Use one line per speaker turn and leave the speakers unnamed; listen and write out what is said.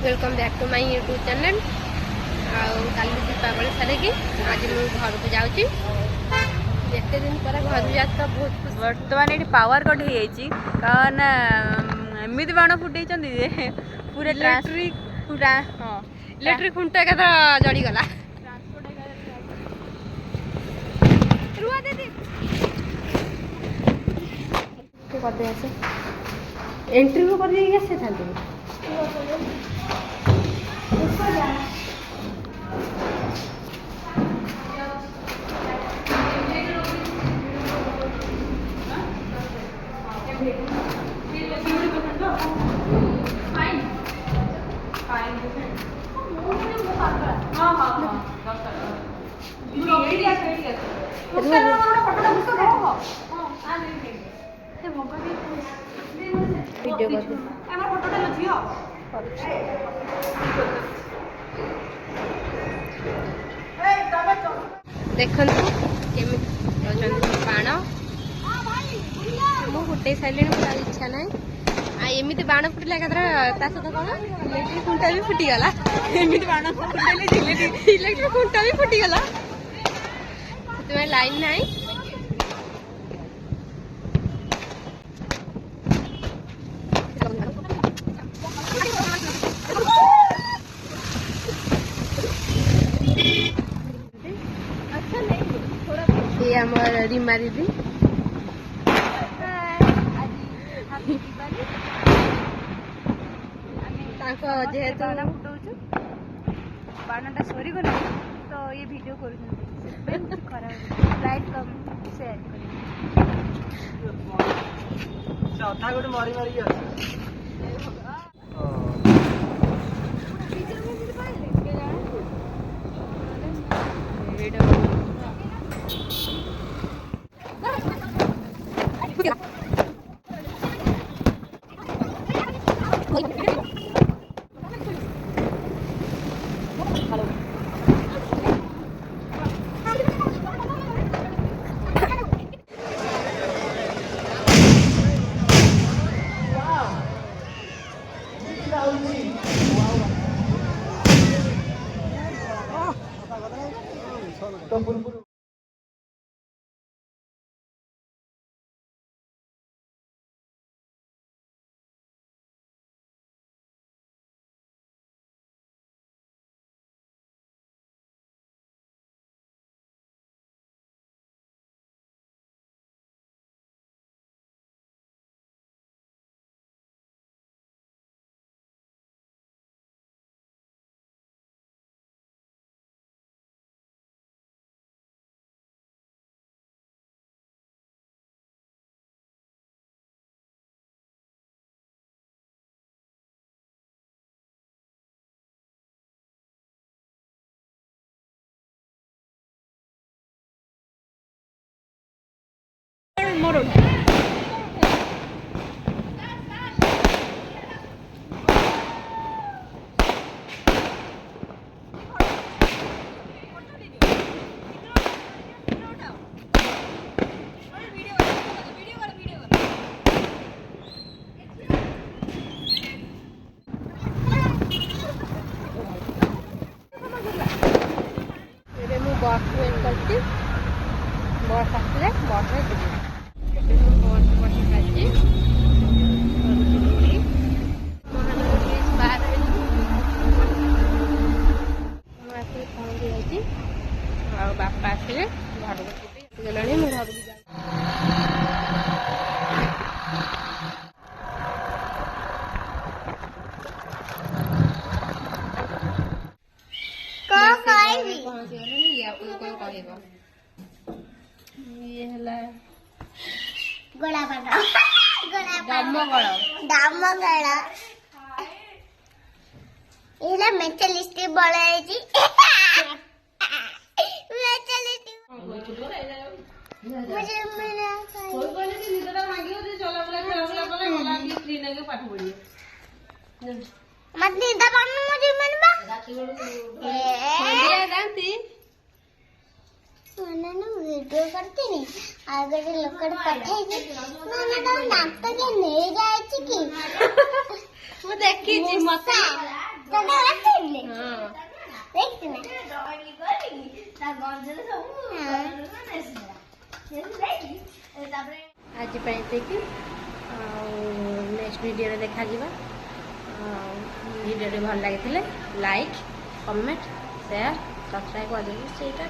Welcome back to my YouTube channel. कल दीपावली सारे कि आज मुझे घर को जाऊँगी एत दिन पर घर जा तो बहुत खुश।
बर्तमान ये पावर कट हो जाए कारण एमती बाण फुटे पूरा
इलेक्ट्रिक
पूरा
हाँ इलेक्ट्रिक खुंटा का जड़ीगला एंट्री को कर आसे था देखु केमी बाण मुझे फुटे सारे पूरा इच्छा ना एमती बाण फुटिला सहित कौन इलेक्ट्रिक खुंटा भी फुटीगला एमती बाण इलेक्ट्रिक खुंटा भी फुटीगला से लाइन ना ये हमार रीमा दीदी जेहेतु
बाणटा सरी गला तो ये वीडियो कर खराब लाइक कमेंट शेयर कर
मारी मारी
मोर
बस वेट करती बस आसले बस बापा आसिले घर को गला घर
मेचलिस्टी बड़ाई मत निदा पन्नु मुझे मनबा मैंने वीडियो करती नहीं आगे लोकड़ पठाई मैंने तो नाक के नहीं जाए कि
मु देखी जी मत
ତତେ ଆସିଲେ
ହଁ
ଦେଖିଛୁ ନା
ଆଜି ପାଇଁ ଏତିକି ଆଉ ନେକ୍ସଟ ଭିଡ଼ିଓରେ ଦେଖାଯିବା। ଭିଡ଼ିଓଟି ଭଲ ଲାଗିଥିଲେ ଲାଇକ୍ କମେଣ୍ଟ ସେୟାର ସବସ୍କ୍ରାଇବ୍ କରିଦେବି ସେଇଟା